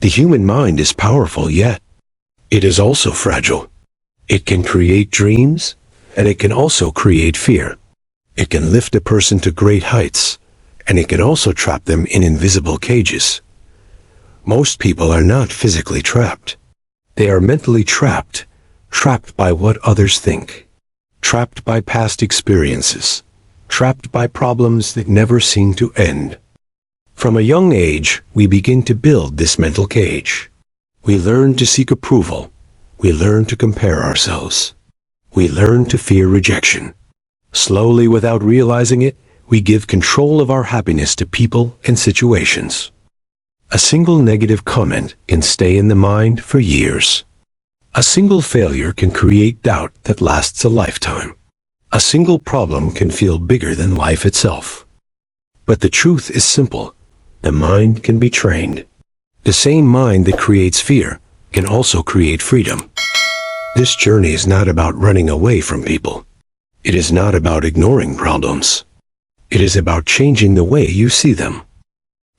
The human mind is powerful, yet it is also fragile. It can create dreams, and it can also create fear. It can lift a person to great heights, and it can also trap them in invisible cages. Most people are not physically trapped. They are mentally trapped, trapped by what others think, trapped by past experiences, trapped by problems that never seem to end. From a young age, we begin to build this mental cage. We learn to seek approval. We learn to compare ourselves. We learn to fear rejection. Slowly, without realizing it, we give control of our happiness to people and situations. A single negative comment can stay in the mind for years. A single failure can create doubt that lasts a lifetime. A single problem can feel bigger than life itself. But the truth is simple. The mind can be trained. The same mind that creates fear can also create freedom. This journey is not about running away from people. It is not about ignoring problems. It is about changing the way you see them.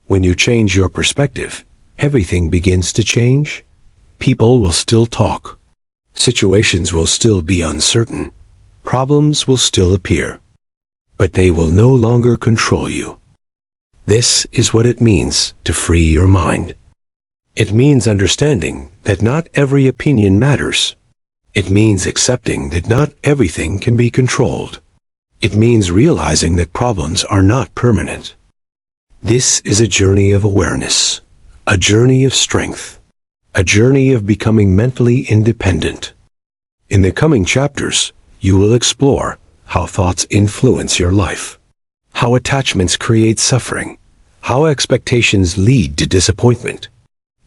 When you change your perspective, everything begins to change. People will still talk. Situations will still be uncertain. Problems will still appear. But they will no longer control you. This is what it means to free your mind. It means understanding that not every opinion matters. It means accepting that not everything can be controlled. It means realizing that problems are not permanent. This is a journey of awareness, a journey of strength, a journey of becoming mentally independent. In the coming chapters, you will explore how thoughts influence your life, how attachments create suffering, how expectations lead to disappointment,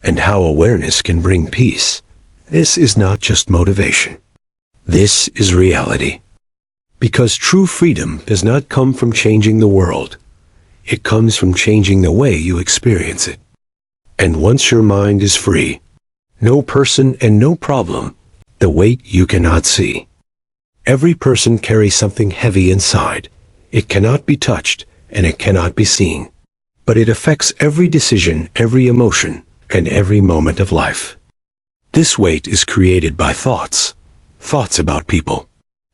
and how awareness can bring peace. This is not just motivation. This is reality. Because true freedom does not come from changing the world. It comes from changing the way you experience it. And once your mind is free, no person and no problem, the weight you cannot see. Every person carries something heavy inside. It cannot be touched and it cannot be seen. But it affects every decision, every emotion, and every moment of life. This weight is created by thoughts. Thoughts about people.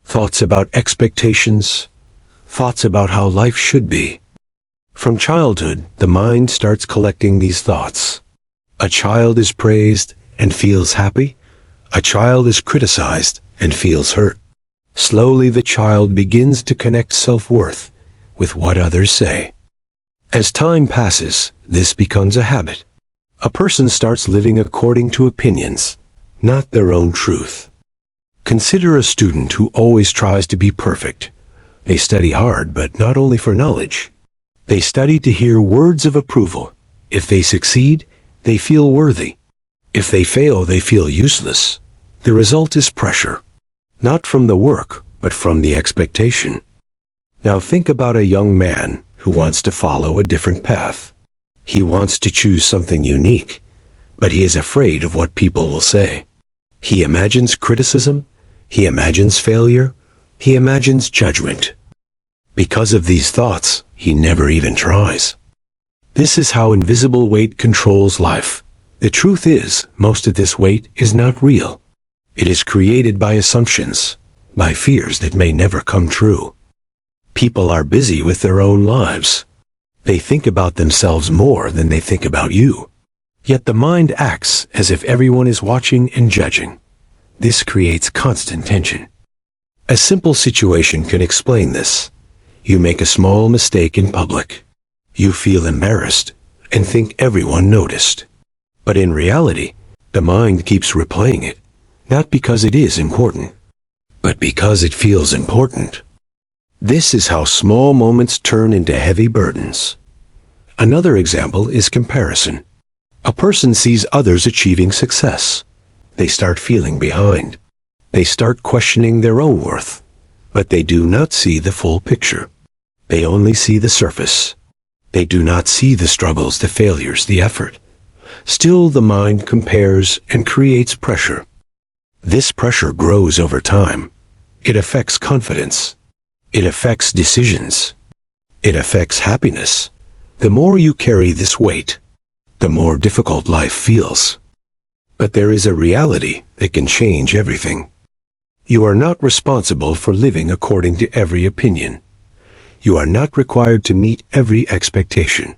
Thoughts about expectations. Thoughts about how life should be. From childhood, the mind starts collecting these thoughts. A child is praised and feels happy. A child is criticized and feels hurt. Slowly, the child begins to connect self-worth with what others say. As time passes, this becomes a habit. A person starts living according to opinions, not their own truth. Consider a student who always tries to be perfect. They study hard, but not only for knowledge. They study to hear words of approval. If they succeed, they feel worthy. If they fail, they feel useless. The result is pressure, not from the work, but from the expectation. Now think about a young man who wants to follow a different path. He wants to choose something unique, but he is afraid of what people will say. He imagines criticism. He imagines failure. He imagines judgment. Because of these thoughts, he never even tries. This is how invisible weight controls life. The truth is, most of this weight is not real. It is created by assumptions, by fears that may never come true. People are busy with their own lives. They think about themselves more than they think about you. Yet the mind acts as if everyone is watching and judging. This creates constant tension. A simple situation can explain this. You make a small mistake in public. You feel embarrassed and think everyone noticed. But in reality, the mind keeps replaying it, not because it is important, but because it feels important. This is how small moments turn into heavy burdens. Another example is comparison. A person sees others achieving success. They start feeling behind. They start questioning their own worth, but they do not see the full picture. They only see the surface. They do not see the struggles, the failures, the effort. Still, the mind compares and creates pressure. This pressure grows over time. It affects confidence. It affects decisions. It affects happiness. The more you carry this weight, the more difficult life feels. But there is a reality that can change everything. You are not responsible for living according to every opinion. You are not required to meet every expectation.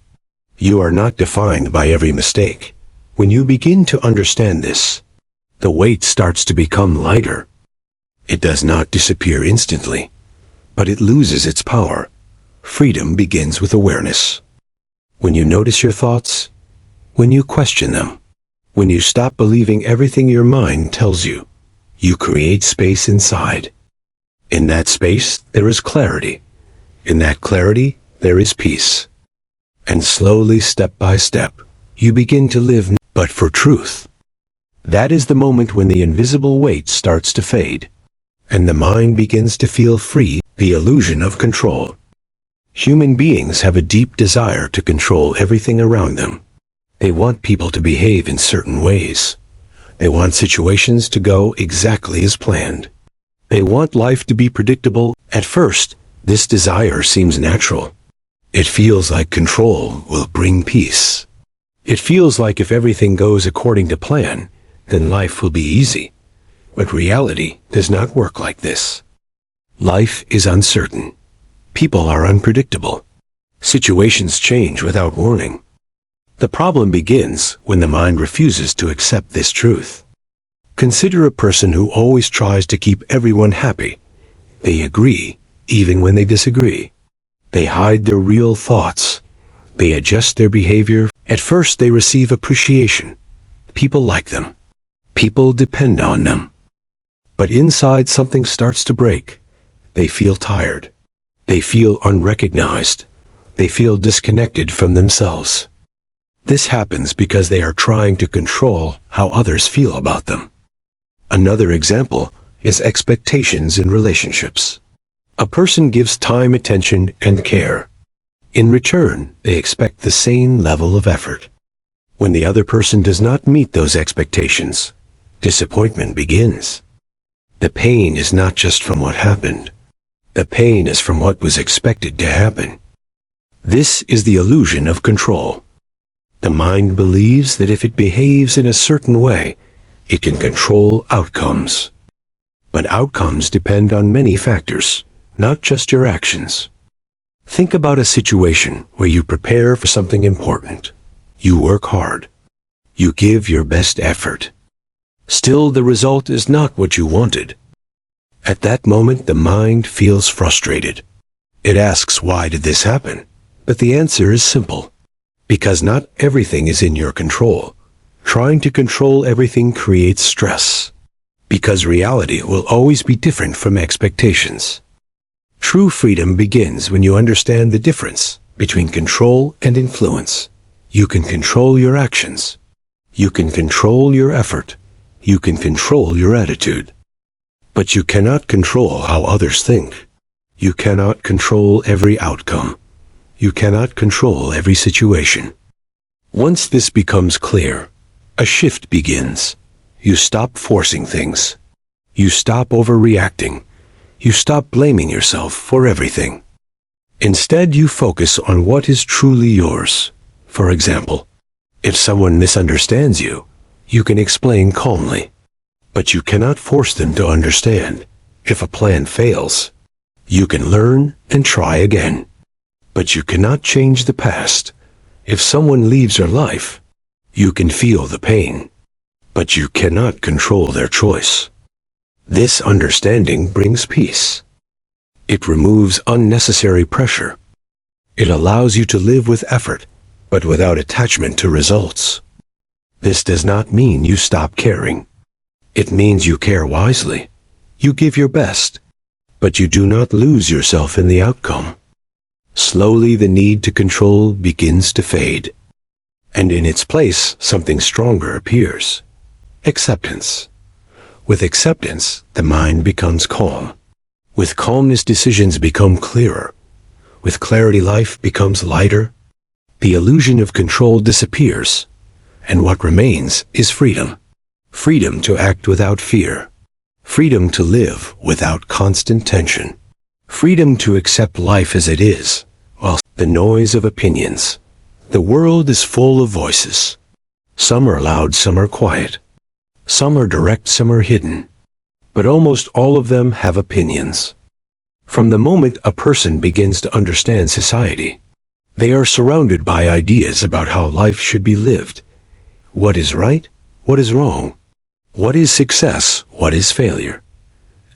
You are not defined by every mistake. When you begin to understand this, the weight starts to become lighter. It does not disappear instantly, but it loses its power. Freedom begins with awareness. When you notice your thoughts, when you question them, when you stop believing everything your mind tells you, you create space inside. In that space, there is clarity. In that clarity, there is peace. And slowly, step by step, you begin to live but for truth. That is the moment when the invisible weight starts to fade, and the mind begins to feel free, the illusion of control. Human beings have a deep desire to control everything around them. They want people to behave in certain ways. They want situations to go exactly as planned. They want life to be predictable. At first, this desire seems natural. It feels like control will bring peace. It feels like if everything goes according to plan, then life will be easy. But reality does not work like this. Life is uncertain. People are unpredictable. Situations change without warning. The problem begins when the mind refuses to accept this truth. Consider a person who always tries to keep everyone happy. They agree, even when they disagree. They hide their real thoughts. They adjust their behavior. At first they receive appreciation. People like them. People depend on them. But inside something starts to break. They feel tired. They feel unrecognized. They feel disconnected from themselves. This happens because they are trying to control how others feel about them. Another example is expectations in relationships. A person gives time, attention, and care. In return, they expect the same level of effort. When the other person does not meet those expectations, disappointment begins. The pain is not just from what happened. The pain is from what was expected to happen. This is the illusion of control. The mind believes that if it behaves in a certain way, it can control outcomes. But outcomes depend on many factors, not just your actions. Think about a situation where you prepare for something important. You work hard. You give your best effort. Still, the result is not what you wanted. At that moment, the mind feels frustrated. It asks, why did this happen? But the answer is simple. Because not everything is in your control. Trying to control everything creates stress. Because reality will always be different from expectations. True freedom begins when you understand the difference between control and influence. You can control your actions. You can control your effort. You can control your attitude. But you cannot control how others think. You cannot control every outcome. You cannot control every situation. Once this becomes clear, a shift begins. You stop forcing things. You stop overreacting. You stop blaming yourself for everything. Instead, you focus on what is truly yours. For example, if someone misunderstands you, you can explain calmly. But you cannot force them to understand. If a plan fails, you can learn and try again. But you cannot change the past. If someone leaves your life, you can feel the pain. But you cannot control their choice. This understanding brings peace. It removes unnecessary pressure. It allows you to live with effort, but without attachment to results. This does not mean you stop caring. It means you care wisely. You give your best, but you do not lose yourself in the outcome. Slowly, the need to control begins to fade, and in its place, something stronger appears. Acceptance. With acceptance, the mind becomes calm. With calmness, decisions become clearer. With clarity, life becomes lighter. The illusion of control disappears, and what remains is freedom. Freedom to act without fear. Freedom to live without constant tension. Freedom to accept life as it is, while the noise of opinions, The world is full of voices. Some are loud, some are quiet. Some are direct, some are hidden. But almost all of them have opinions. From the moment a person begins to understand society, they are surrounded by ideas about how life should be lived. What is right? What is wrong? What is success? What is failure?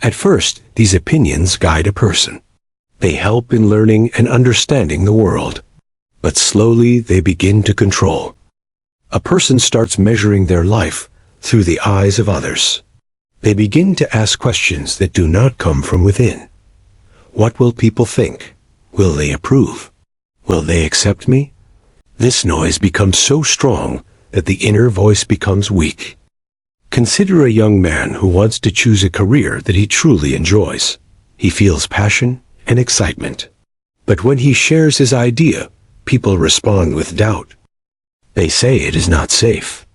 At first, these opinions guide a person. They help in learning and understanding the world. But slowly they begin to control. A person starts measuring their life through the eyes of others. They begin to ask questions that do not come from within. What will people think? Will they approve? Will they accept me? This noise becomes so strong that the inner voice becomes weak. Consider a young man who wants to choose a career that he truly enjoys. He feels passion and excitement. But when he shares his idea, people respond with doubt. They say it is not safe.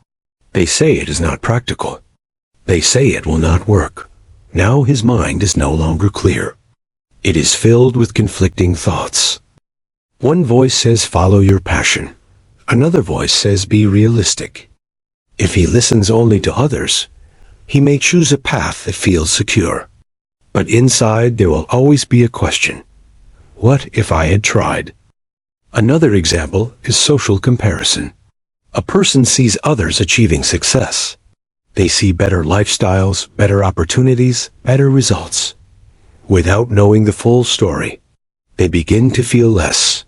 They say it is not practical. They say it will not work. Now his mind is no longer clear. It is filled with conflicting thoughts. One voice says follow your passion. Another voice says be realistic. If he listens only to others, he may choose a path that feels secure. But inside there will always be a question. What if I had tried? Another example is social comparison. A person sees others achieving success. They see better lifestyles, better opportunities, better results. Without knowing the full story, they begin to feel less.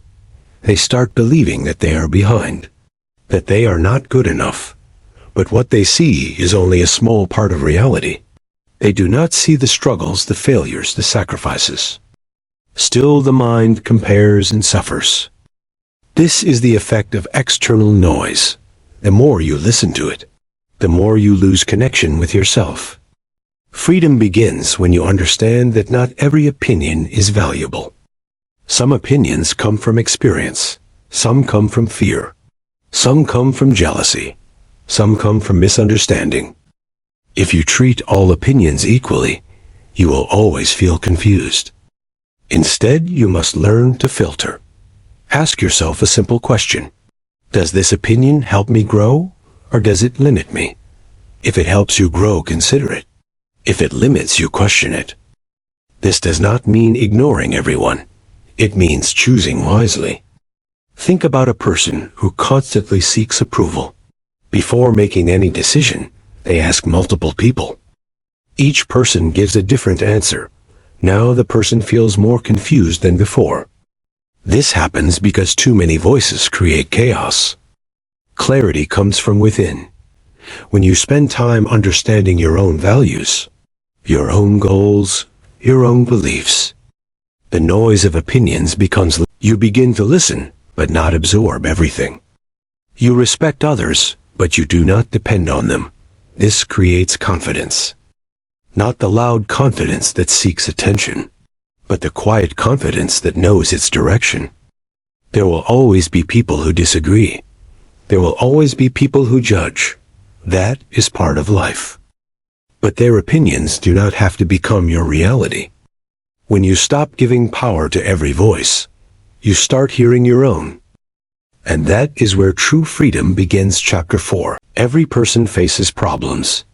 They start believing that they are behind, that they are not good enough. But what they see is only a small part of reality. They do not see the struggles, the failures, the sacrifices. Still the mind compares and suffers. This is the effect of external noise. The more you listen to it, the more you lose connection with yourself. Freedom begins when you understand that not every opinion is valuable. Some opinions come from experience. Some come from fear. Some come from jealousy. Some come from misunderstanding. If you treat all opinions equally, you will always feel confused. Instead, you must learn to filter. Ask yourself a simple question. Does this opinion help me grow, or does it limit me? If it helps you grow, consider it. If it limits you, question it. This does not mean ignoring everyone. It means choosing wisely. Think about a person who constantly seeks approval. Before making any decision, they ask multiple people. Each person gives a different answer. Now the person feels more confused than before. This happens because too many voices create chaos. Clarity comes from within. When you spend time understanding your own values, your own goals, your own beliefs, the noise of opinions becomes. You begin to listen, but not absorb everything. You respect others, but you do not depend on them. This creates confidence. Not the loud confidence that seeks attention, but the quiet confidence that knows its direction. There will always be people who disagree. There will always be people who judge. That is part of life. But their opinions do not have to become your reality. When you stop giving power to every voice, you start hearing your own. And that is where true freedom begins. Chapter 4. Every person faces problems.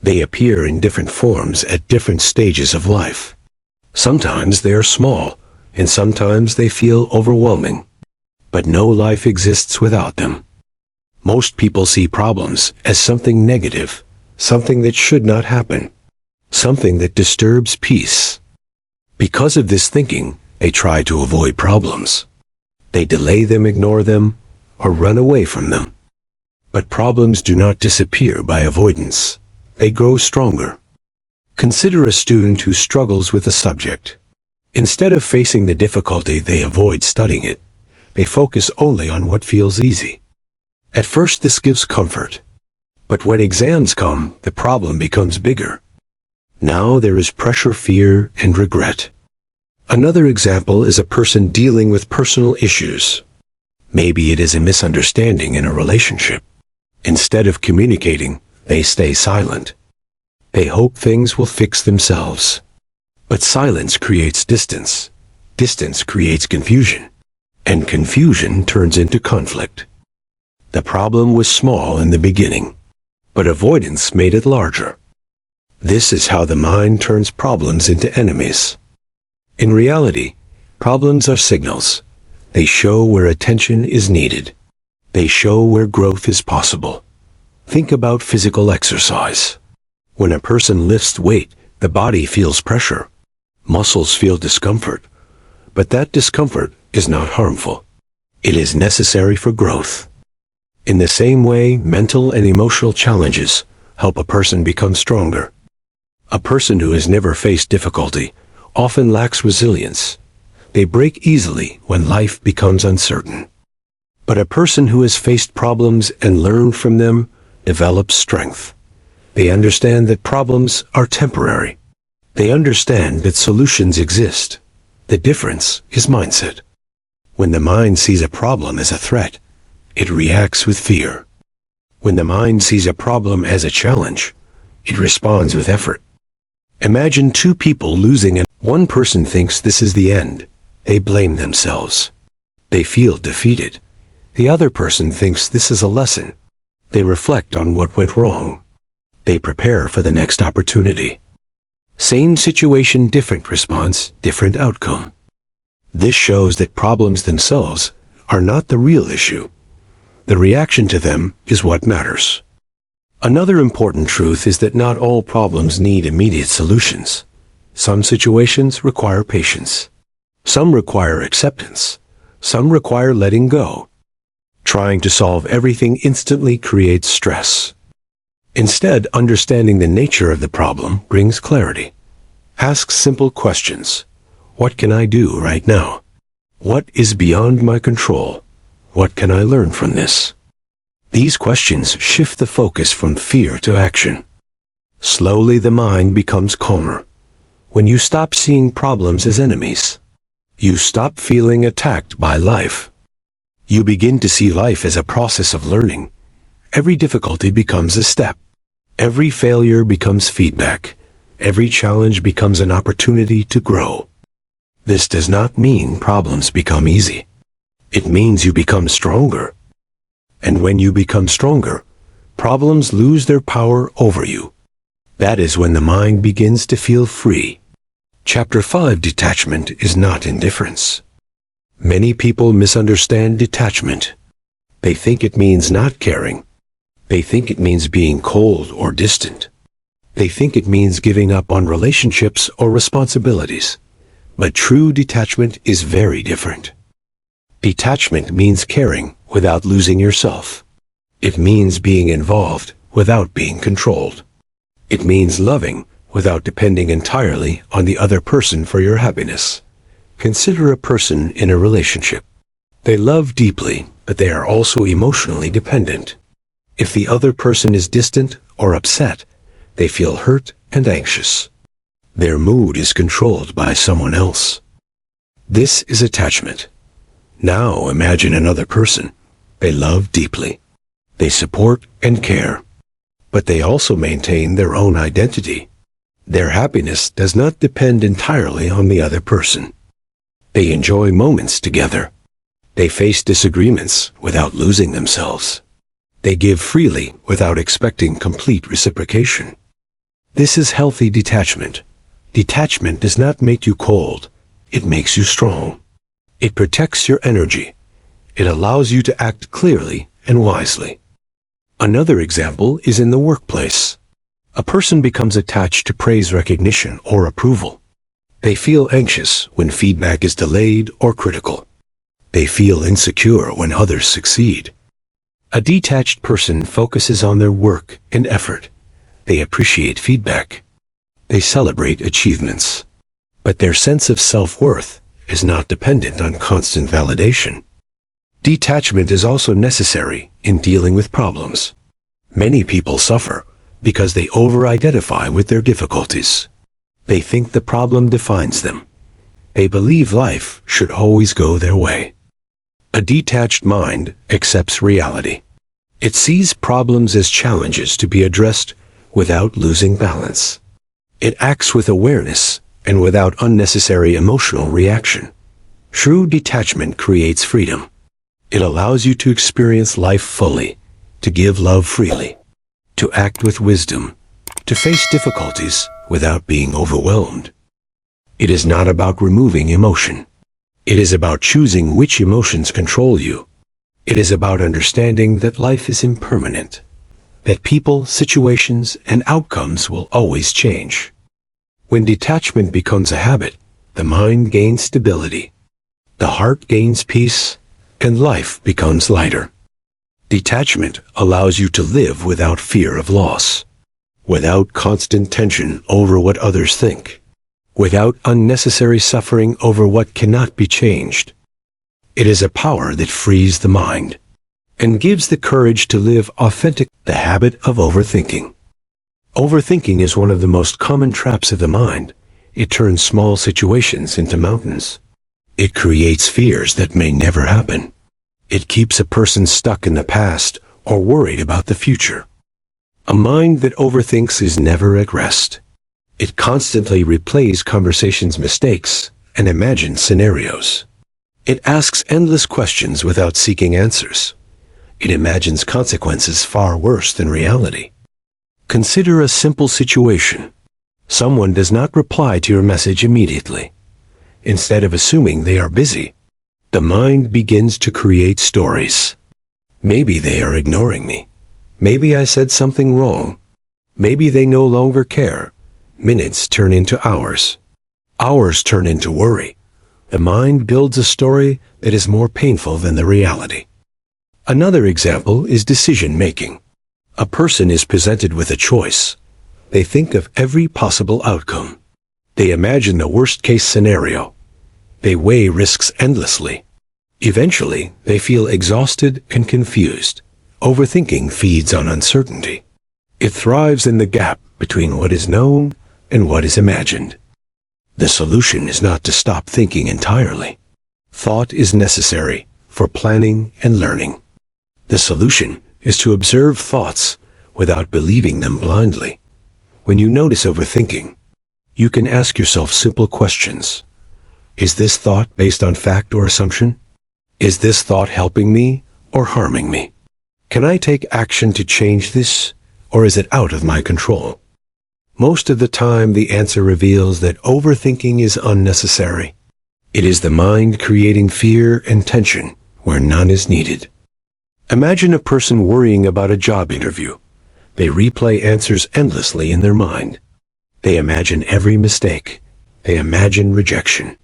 They appear in different forms at different stages of life. Sometimes they are small, and sometimes they feel overwhelming. But no life exists without them. Most people see problems as something negative, something that should not happen, something that disturbs peace. Because of this thinking, they try to avoid problems. They delay them, ignore them, or run away from them. But problems do not disappear by avoidance. They grow stronger. Consider a student who struggles with a subject. Instead of facing the difficulty, they avoid studying it. They focus only on what feels easy. At first, this gives comfort. But when exams come, the problem becomes bigger. Now there is pressure, fear, and regret. Another example is a person dealing with personal issues. Maybe it is a misunderstanding in a relationship. Instead of communicating, they stay silent. They hope things will fix themselves. But silence creates distance. Distance creates confusion. and confusion turns into conflict. The problem was small in the beginning, but avoidance made it larger. This is how the mind turns problems into enemies. In reality, problems are signals. They show where attention is needed. They show where growth is possible. Think about physical exercise. When a person lifts weight, the body feels pressure. Muscles feel discomfort. But that discomfort is not harmful. It is necessary for growth. In the same way, mental and emotional challenges help a person become stronger. A person who has never faced difficulty often lacks resilience. They break easily when life becomes uncertain. But a person who has faced problems and learned from them develops strength. They understand that problems are temporary. They understand that solutions exist. The difference is mindset. When the mind sees a problem as a threat, it reacts with fear. When the mind sees a problem as a challenge, it responds with effort. Imagine two people losing and one person thinks this is the end. They blame themselves. They feel defeated. The other person thinks this is a lesson. They reflect on what went wrong. They prepare for the next opportunity. Same situation, different response, different outcome. This shows that problems themselves are not the real issue. The reaction to them is what matters. Another important truth is that not all problems need immediate solutions. Some situations require patience. Some require acceptance. Some require letting go. Trying to solve everything instantly creates stress. Instead, understanding the nature of the problem brings clarity. Ask simple questions. What can I do right now? What is beyond my control? What can I learn from this? These questions shift the focus from fear to action. Slowly the mind becomes calmer. When you stop seeing problems as enemies, you stop feeling attacked by life. You begin to see life as a process of learning. Every difficulty becomes a step. Every failure becomes feedback. Every challenge becomes an opportunity to grow. This does not mean problems become easy. It means you become stronger. And when you become stronger, problems lose their power over you. That is when the mind begins to feel free. Chapter 5: Detachment is not indifference. Many people misunderstand detachment. They think it means not caring. They think it means being cold or distant. They think it means giving up on relationships or responsibilities. But true detachment is very different. Detachment means caring without losing yourself. It means being involved without being controlled. It means loving without depending entirely on the other person for your happiness. Consider a person in a relationship. They love deeply, but they are also emotionally dependent. If the other person is distant or upset, they feel hurt and anxious. Their mood is controlled by someone else. This is attachment. Now imagine another person. They love deeply. They support and care. But they also maintain their own identity. Their happiness does not depend entirely on the other person. They enjoy moments together. They face disagreements without losing themselves. They give freely without expecting complete reciprocation. This is healthy detachment. Detachment does not make you cold. It makes you strong. It protects your energy. It allows you to act clearly and wisely. Another example is in the workplace. A person becomes attached to praise, recognition, or approval. They feel anxious when feedback is delayed or critical. They feel insecure when others succeed. A detached person focuses on their work and effort. They appreciate feedback. They celebrate achievements. But their sense of self-worth is not dependent on constant validation. Detachment is also necessary in dealing with problems. Many people suffer because they over-identify with their difficulties. They think the problem defines them. They believe life should always go their way. A detached mind accepts reality. It sees problems as challenges to be addressed without losing balance. It acts with awareness and without unnecessary emotional reaction. True detachment creates freedom. It allows you to experience life fully, to give love freely, to act with wisdom, to face difficulties without being overwhelmed. It is not about removing emotion. It is about choosing which emotions control you. It is about understanding that life is impermanent, that people, situations, and outcomes will always change. When detachment becomes a habit, the mind gains stability, the heart gains peace, and life becomes lighter. Detachment allows you to live without fear of loss, without constant tension over what others think, without unnecessary suffering over what cannot be changed. It is a power that frees the mind and gives the courage to live authentic. The habit of overthinking. Overthinking is one of the most common traps of the mind. It turns small situations into mountains. It creates fears that may never happen. It keeps a person stuck in the past or worried about the future. A mind that overthinks is never at rest. It constantly replays conversations' mistakes and imagines scenarios. It asks endless questions without seeking answers. It imagines consequences far worse than reality. Consider a simple situation. Someone does not reply to your message immediately. Instead of assuming they are busy, the mind begins to create stories. Maybe they are ignoring me. Maybe I said something wrong. Maybe they no longer care. Minutes turn into hours. Hours turn into worry. The mind builds a story that is more painful than the reality. Another example is decision-making. A person is presented with a choice. They think of every possible outcome. They imagine the worst-case scenario. They weigh risks endlessly. Eventually, they feel exhausted and confused. Overthinking feeds on uncertainty. It thrives in the gap between what is known and what is imagined. The solution is not to stop thinking entirely. Thought is necessary for planning and learning. The solution is to observe thoughts without believing them blindly. When you notice overthinking, you can ask yourself simple questions. Is this thought based on fact or assumption? Is this thought helping me or harming me? Can I take action to change this, or is it out of my control? Most of the time, the answer reveals that overthinking is unnecessary. It is the mind creating fear and tension where none is needed. Imagine a person worrying about a job interview. They replay answers endlessly in their mind. They imagine every mistake. They imagine rejection.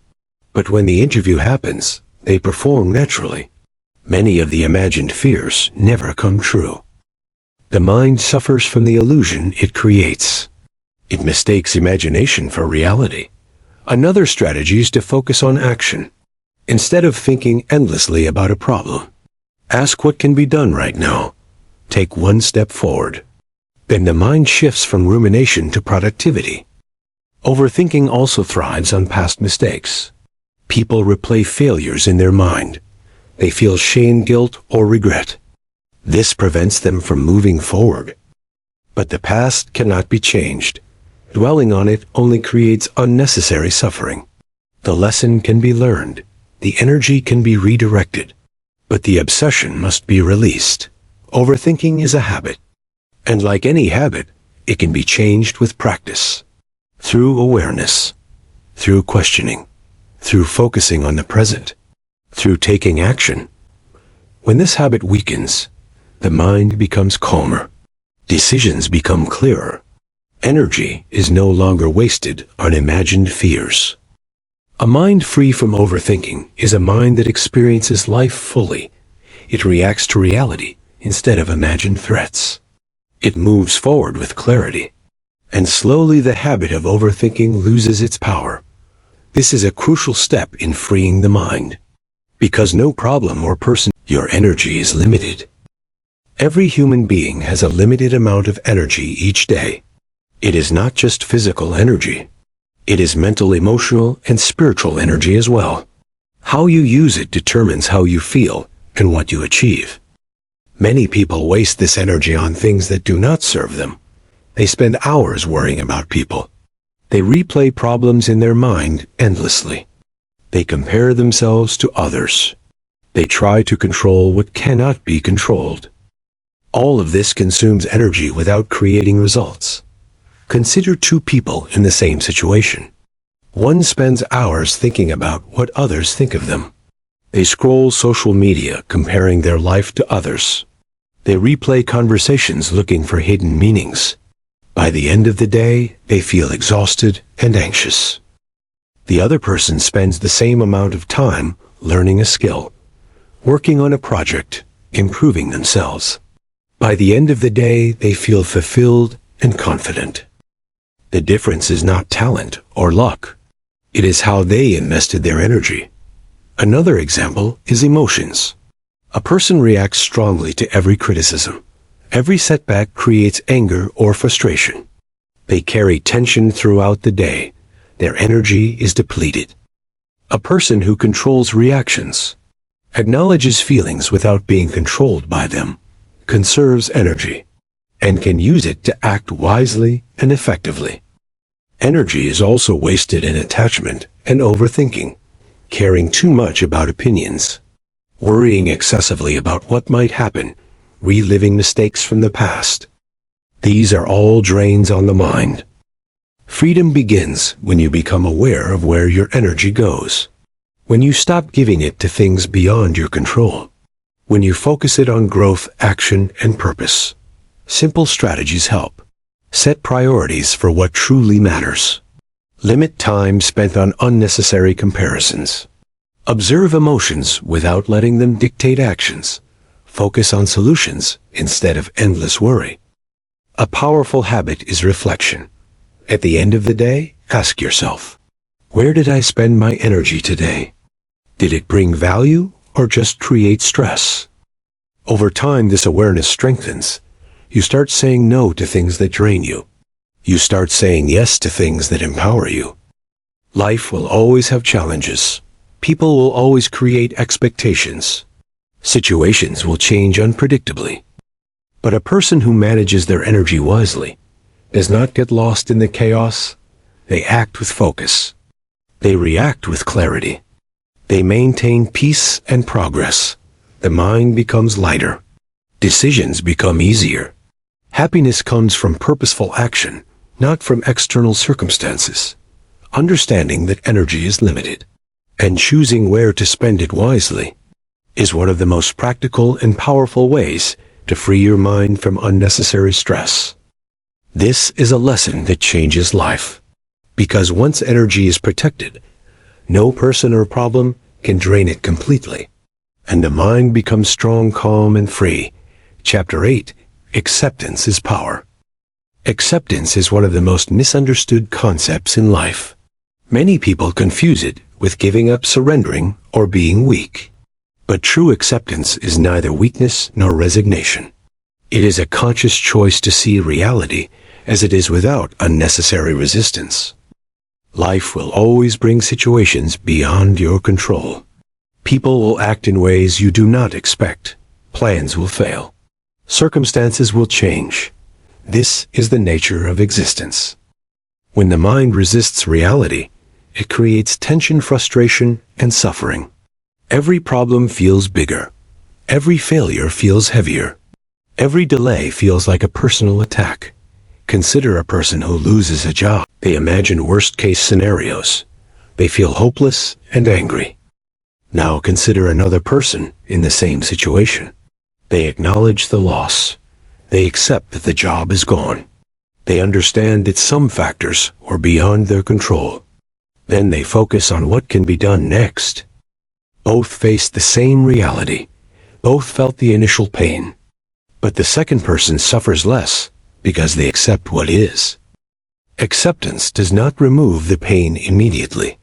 But when the interview happens, they perform naturally. Many of the imagined fears never come true. The mind suffers from the illusion it creates. It mistakes imagination for reality. Another strategy is to focus on action. Instead of thinking endlessly about a problem, ask what can be done right now. Take one step forward. Then the mind shifts from rumination to productivity. Overthinking also thrives on past mistakes. People replay failures in their mind. They feel shame, guilt, or regret. This prevents them from moving forward. But the past cannot be changed. Dwelling on it only creates unnecessary suffering. The lesson can be learned. The energy can be redirected. But the obsession must be released. Overthinking is a habit. And like any habit, it can be changed with practice. Through awareness. Through questioning. Through focusing on the present. Through taking action. When this habit weakens, the mind becomes calmer. Decisions become clearer. Energy is no longer wasted on imagined fears. A mind free from overthinking is a mind that experiences life fully. It reacts to reality instead of imagined threats. It moves forward with clarity. And slowly the habit of overthinking loses its power. This is a crucial step in freeing the mind. Because no problem or person, your energy is limited. Every human being has a limited amount of energy each day. It is not just physical energy. It is mental, emotional, and spiritual energy as well. How you use it determines how you feel and what you achieve. Many people waste this energy on things that do not serve them. They spend hours worrying about people. They replay problems in their mind endlessly. They compare themselves to others. They try to control what cannot be controlled. All of this consumes energy without creating results. Consider two people in the same situation. One spends hours thinking about what others think of them. They scroll social media comparing their life to others. They replay conversations looking for hidden meanings. By the end of the day, they feel exhausted and anxious. The other person spends the same amount of time learning a skill, working on a project, improving themselves. By the end of the day, they feel fulfilled and confident. The difference is not talent or luck. It is how they invested their energy. Another example is emotions. A person reacts strongly to every criticism. Every setback creates anger or frustration. They carry tension throughout the day. Their energy is depleted. A person who controls reactions, acknowledges feelings without being controlled by them, conserves energy, and can use it to act wisely and effectively. Energy is also wasted in attachment and overthinking, caring too much about opinions, worrying excessively about what might happen, reliving mistakes from the past. These are all drains on the mind. Freedom begins when you become aware of where your energy goes, when you stop giving it to things beyond your control, when you focus it on growth, action, and purpose. Simple strategies help. Set priorities for what truly matters. Limit time spent on unnecessary comparisons. Observe emotions without letting them dictate actions. Focus on solutions instead of endless worry. A powerful habit is reflection. At the end of the day, ask yourself, where did I spend my energy today? Did it bring value or just create stress? Over time, this awareness strengthens. You start saying no to things that drain you. You start saying yes to things that empower you. Life will always have challenges. People will always create expectations. Situations will change unpredictably. But a person who manages their energy wisely does not get lost in the chaos. They act with focus. They react with clarity. They maintain peace and progress. The mind becomes lighter. Decisions become easier. Happiness comes from purposeful action, not from external circumstances. Understanding that energy is limited, and choosing where to spend it wisely, is one of the most practical and powerful ways to free your mind from unnecessary stress. This is a lesson that changes life. Because once energy is protected, no person or problem can drain it completely, and the mind becomes strong, calm, and free. Chapter 8. Acceptance is power. Acceptance is one of the most misunderstood concepts in life. Many people confuse it with giving up, surrendering, or being weak. But true acceptance is neither weakness nor resignation. It is a conscious choice to see reality as it is without unnecessary resistance. Life will always bring situations beyond your control. People will act in ways you do not expect. Plans will fail. Circumstances will change. This is the nature of existence. When the mind resists reality, it creates tension, frustration, and suffering. Every problem feels bigger. Every failure feels heavier. Every delay feels like a personal attack. Consider a person who loses a job. They imagine worst-case scenarios. They feel hopeless and angry. Now consider another person in the same situation. They acknowledge the loss. They accept that the job is gone. They understand that some factors are beyond their control. Then they focus on what can be done next. Both faced the same reality. Both felt the initial pain. But the second person suffers less because they accept what is. Acceptance does not remove the pain immediately.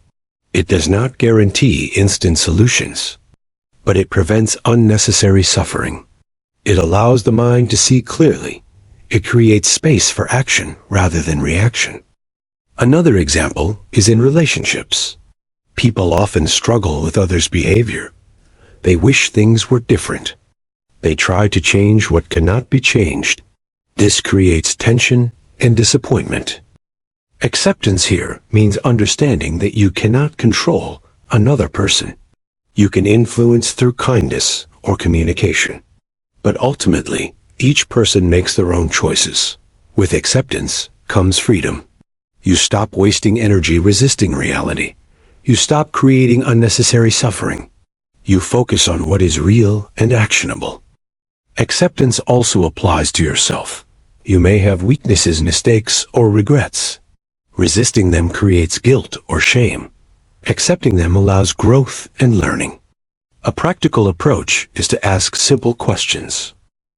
It does not guarantee instant solutions. But it prevents unnecessary suffering. It allows the mind to see clearly. It creates space for action rather than reaction. Another example is in relationships. People often struggle with others' behavior. They wish things were different. They try to change what cannot be changed. This creates tension and disappointment. Acceptance here means understanding that you cannot control another person. You can influence through kindness or communication. But ultimately, each person makes their own choices. With acceptance comes freedom. You stop wasting energy resisting reality. You stop creating unnecessary suffering. You focus on what is real and actionable. Acceptance also applies to yourself. You may have weaknesses, mistakes, or regrets. Resisting them creates guilt or shame. Accepting them allows growth and learning. A practical approach is to ask simple questions.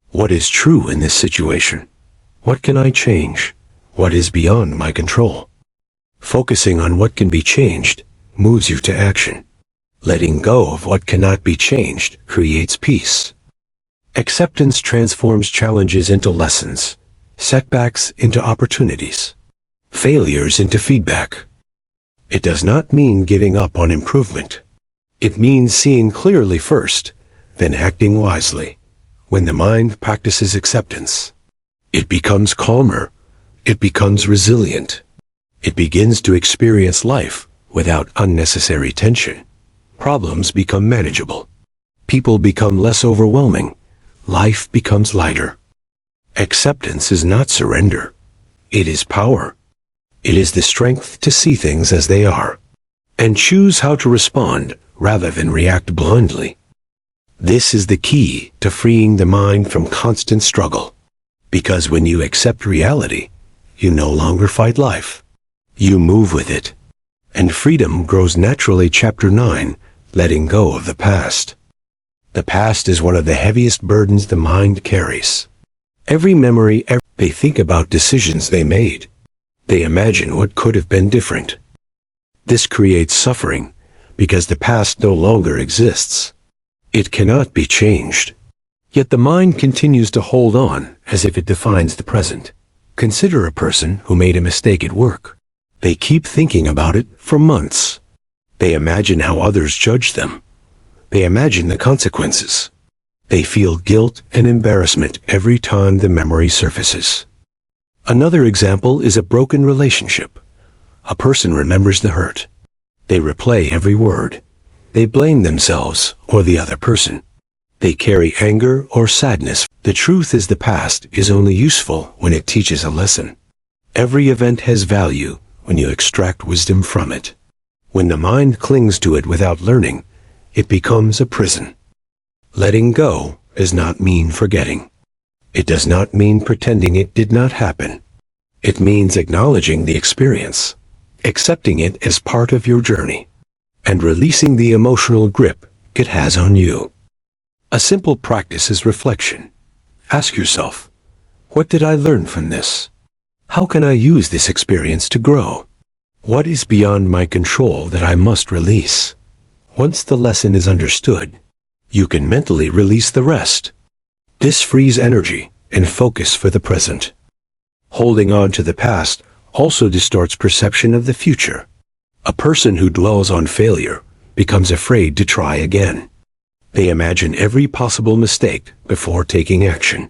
What is true in this situation? What can I change? What is beyond my control? Focusing on what can be changed moves you to action. Letting go of what cannot be changed creates peace. Acceptance transforms challenges into lessons, setbacks into opportunities, failures into feedback. It does not mean giving up on improvement. It means seeing clearly first, then acting wisely. When the mind practices acceptance, it becomes calmer, it becomes resilient. It begins to experience life without unnecessary tension. Problems become manageable. People become less overwhelming. Life becomes lighter. Acceptance is not surrender. It is power. It is the strength to see things as they are and choose how to respond rather than react blindly. This is the key to freeing the mind from constant struggle. Because when you accept reality, you no longer fight life. You move with it. And freedom grows naturally. Chapter 9, Letting Go of the Past. The past is one of the heaviest burdens the mind carries. Every memory, they think about decisions they made. They imagine what could have been different. This creates suffering because the past no longer exists. It cannot be changed. Yet the mind continues to hold on as if it defines the present. Consider a person who made a mistake at work. They keep thinking about it for months. They imagine how others judge them. They imagine the consequences. They feel guilt and embarrassment every time the memory surfaces. Another example is a broken relationship. A person remembers the hurt. They replay every word. They blame themselves or the other person. They carry anger or sadness. The truth is the past is only useful when it teaches a lesson. Every event has value when you extract wisdom from it. When the mind clings to it without learning, it becomes a prison. Letting go does not mean forgetting. It does not mean pretending it did not happen. It means acknowledging the experience, accepting it as part of your journey, and releasing the emotional grip it has on you. A simple practice is reflection. Ask yourself, what did I learn from this? How can I use this experience to grow? What is beyond my control that I must release? Once the lesson is understood, you can mentally release the rest. This frees energy and focus for the present. Holding on to the past also distorts perception of the future. A person who dwells on failure becomes afraid to try again. They imagine every possible mistake before taking action.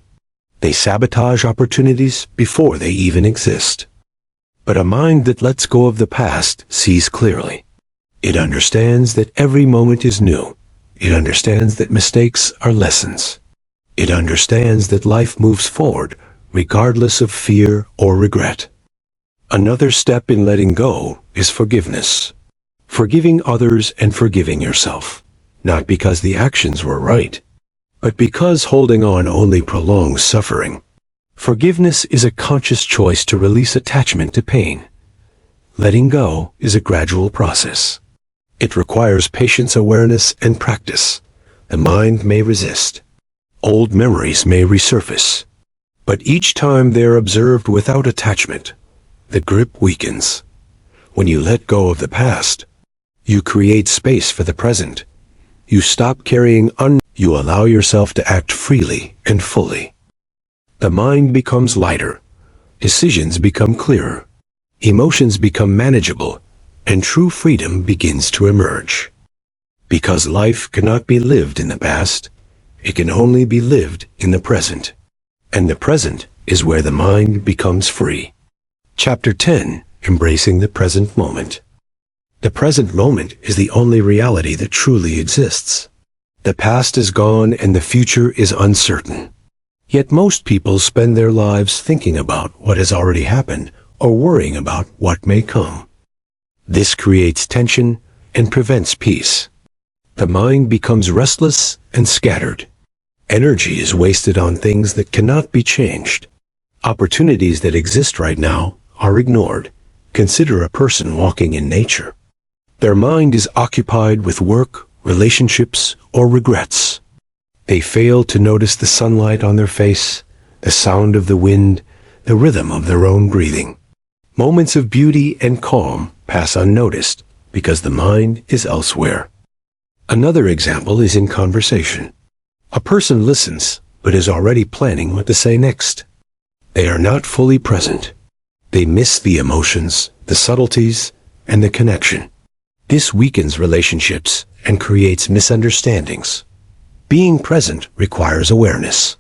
They sabotage opportunities before they even exist. But a mind that lets go of the past sees clearly. It understands that every moment is new. It understands that mistakes are lessons. It understands that life moves forward regardless of fear or regret. Another step in letting go is forgiveness. Forgiving others and forgiving yourself. Not because the actions were right, but because holding on only prolongs suffering. Forgiveness is a conscious choice to release attachment to pain. Letting go is a gradual process. It requires patience, awareness, and practice. The mind may resist. Old memories may resurface. But each time they are observed without attachment, the grip weakens. When you let go of the past, you create space for the present. You stop carrying you allow yourself to act freely and fully. The mind becomes lighter. Decisions become clearer. Emotions become manageable, and true freedom begins to emerge. Because life cannot be lived in the past, it can only be lived in the present. And the present is where the mind becomes free. Chapter 10, Embracing the Present Moment. The present moment is the only reality that truly exists. The past is gone and the future is uncertain. Yet most people spend their lives thinking about what has already happened or worrying about what may come. This creates tension and prevents peace. The mind becomes restless and scattered. Energy is wasted on things that cannot be changed. Opportunities that exist right now are ignored. Consider a person walking in nature. Their mind is occupied with work, relationships, or regrets. They fail to notice the sunlight on their face, the sound of the wind, the rhythm of their own breathing. Moments of beauty and calm pass unnoticed because the mind is elsewhere. Another example is in conversation. A person listens, but is already planning what to say next. They are not fully present. They miss the emotions, the subtleties, and the connection. This weakens relationships and creates misunderstandings. Being present requires awareness.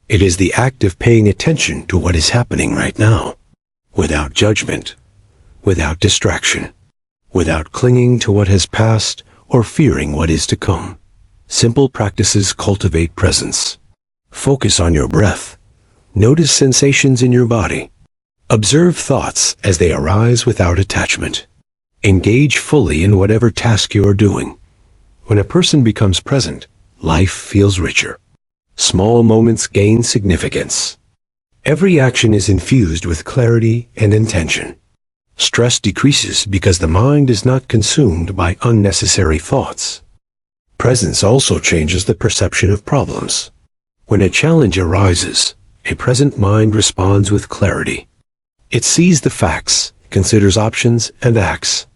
It is the act of paying attention to what is happening right now, without judgment, without distraction, without clinging to what has passed or fearing what is to come. Simple practices cultivate presence. Focus on your breath. Notice sensations in your body. Observe thoughts as they arise without attachment. Engage fully in whatever task you are doing. When a person becomes present, life feels richer. Small moments gain significance. Every action is infused with clarity and intention. Stress decreases because the mind is not consumed by unnecessary thoughts. Presence also changes the perception of problems. When a challenge arises, a present mind responds with clarity. It sees the facts, considers options, and acts.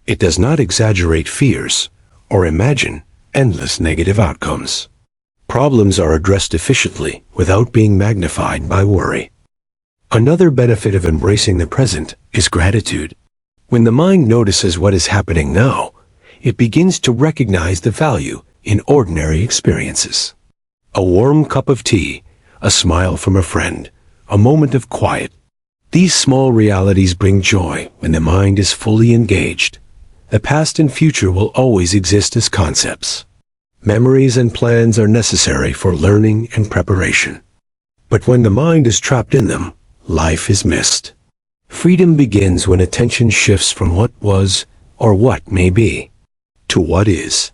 It does not exaggerate fears or imagine endless negative outcomes. Problems are addressed efficiently without being magnified by worry. Another benefit of embracing the present is gratitude. When the mind notices what is happening now, it begins to recognize the value in ordinary experiences. A warm cup of tea, a smile from a friend, a moment of quiet. These small realities bring joy when the mind is fully engaged. The past and future will always exist as concepts. Memories and plans are necessary for learning and preparation. But when the mind is trapped in them, life is missed. Freedom begins when attention shifts from what was or what may be to what is.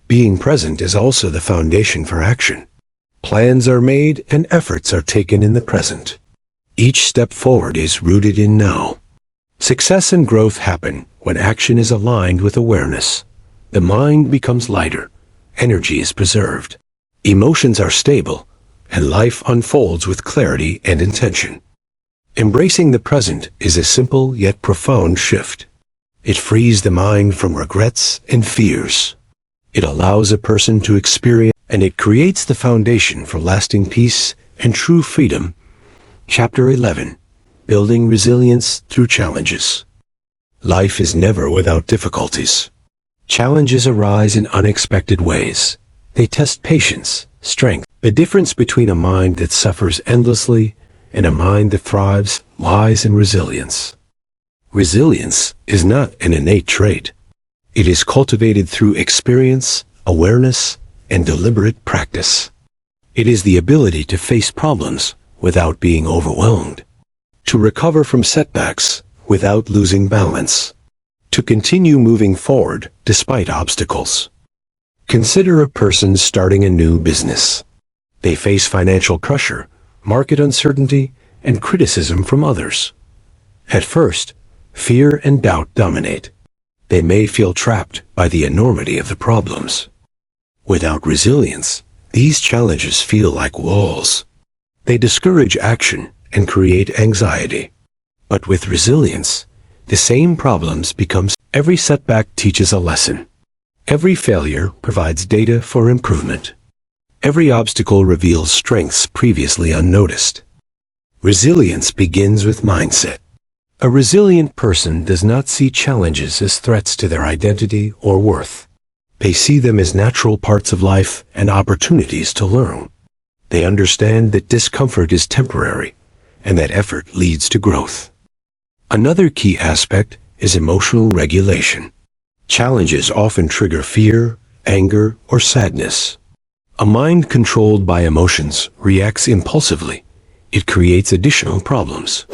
Being present is also the foundation for action. Plans are made and efforts are taken in the present. Each step forward is rooted in now. Success and growth happen when action is aligned with awareness. The mind becomes lighter, energy is preserved, emotions are stable, and life unfolds with clarity and intention. Embracing the present is a simple yet profound shift. It frees the mind from regrets and fears. It allows a person to experience, and it creates the foundation for lasting peace and true freedom. Chapter 11. Building Resilience Through Challenges. Life is never without difficulties. Challenges arise in unexpected ways. They test patience, strength. The difference between a mind that suffers endlessly and a mind that thrives lies in resilience. Resilience is not an innate trait. It is cultivated through experience, awareness, and deliberate practice. It is the ability to face problems without being overwhelmed, to recover from setbacks without losing balance, to continue moving forward despite obstacles. Consider a person starting a new business. They face financial pressure, market uncertainty, and criticism from others. At first, fear and doubt dominate. They may feel trapped by the enormity of the problems. Without resilience, these challenges feel like walls. They discourage action and create anxiety. But with resilience, the same problems becomes. Every setback teaches a lesson. Every failure provides data for improvement. Every obstacle reveals strengths previously unnoticed. Resilience begins with mindset. A resilient person does not see challenges as threats to their identity or worth. They see them as natural parts of life and opportunities to learn. They understand that discomfort is temporary and that effort leads to growth. Another key aspect is emotional regulation. Challenges often trigger fear, anger, or sadness. A mind controlled by emotions reacts impulsively. It creates additional problems.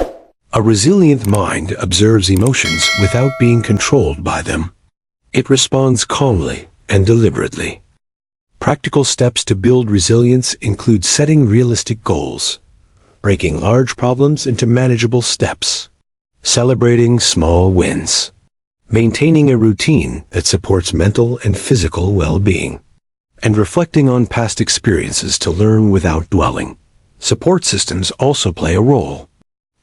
A resilient mind observes emotions without being controlled by them. It responds calmly and deliberately. Practical steps to build resilience include setting realistic goals, breaking large problems into manageable steps, celebrating small wins, maintaining a routine that supports mental and physical well-being, and reflecting on past experiences to learn without dwelling. Support systems also play a role.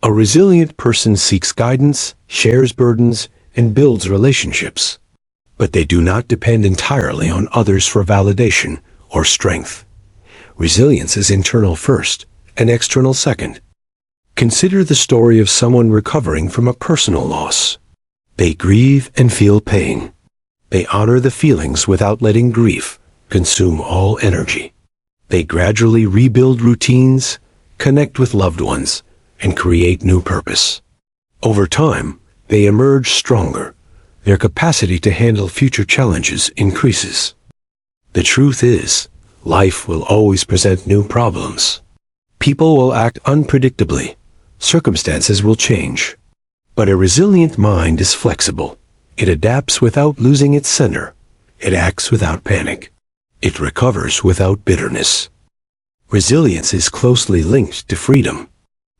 A resilient person seeks guidance, shares burdens, and builds relationships. But they do not depend entirely on others for validation or strength. Resilience is internal first and external second. Consider the story of someone recovering from a personal loss. They grieve and feel pain. They honor the feelings without letting grief consume all energy. They gradually rebuild routines, connect with loved ones, and create new purpose. Over time, they emerge stronger. Their capacity to handle future challenges increases. The truth is, life will always present new problems. People will act unpredictably. Circumstances will change. But a resilient mind is flexible. It adapts without losing its center. It acts without panic. It recovers without bitterness. Resilience is closely linked to freedom.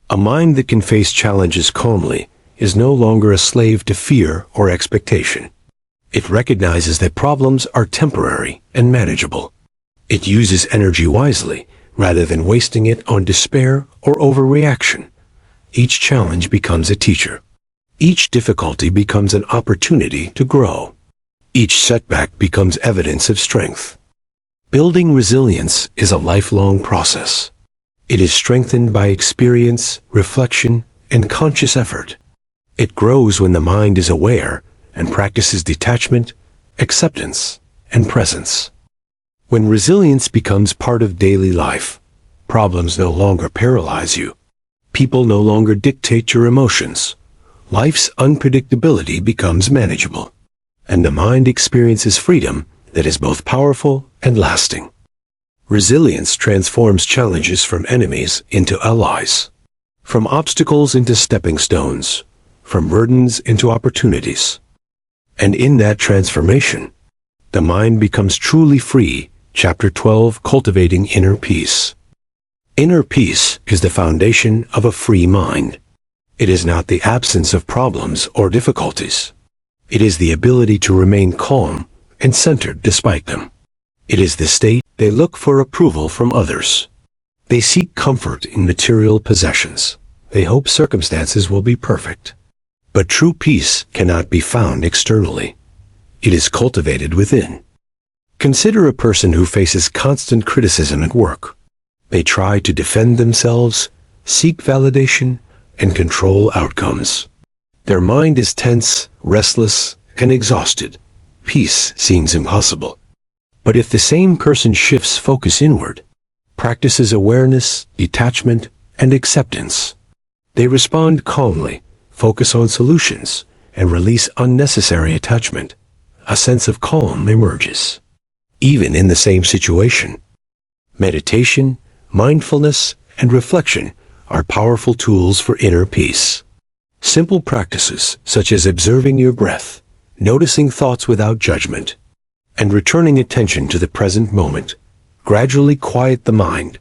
A mind that can face challenges calmly is no longer a slave to fear or expectation. It recognizes that problems are temporary and manageable. It uses energy wisely rather than wasting it on despair or overreaction. Each challenge becomes a teacher. Each difficulty becomes an opportunity to grow. Each setback becomes evidence of strength. Building resilience is a lifelong process. It is strengthened by experience, reflection, and conscious effort. It grows when the mind is aware and practices detachment, acceptance, and presence. When resilience becomes part of daily life, problems no longer paralyze you. People no longer dictate your emotions. Life's unpredictability becomes manageable, and the mind experiences freedom that is both powerful and lasting. Resilience transforms challenges from enemies into allies, from obstacles into stepping stones, from burdens into opportunities. And in that transformation, the mind becomes truly free. Chapter 12, Cultivating Inner Peace. Inner peace is the foundation of a free mind. It is not the absence of problems or difficulties. It is the ability to remain calm and centered despite them. It is the state they look for approval from others. They seek comfort in material possessions. They hope circumstances will be perfect. But true peace cannot be found externally. It is cultivated within. Consider a person who faces constant criticism at work. They try to defend themselves, seek validation, and control outcomes. Their mind is tense, restless, and exhausted. Peace seems impossible. But if the same person shifts focus inward, practices awareness, detachment, and acceptance, they respond calmly, focus on solutions, and release unnecessary attachment, a sense of calm emerges. Even in the same situation, meditation, mindfulness, and reflection are powerful tools for inner peace. Simple practices such as observing your breath, noticing thoughts without judgment, and returning attention to the present moment gradually quiet the mind,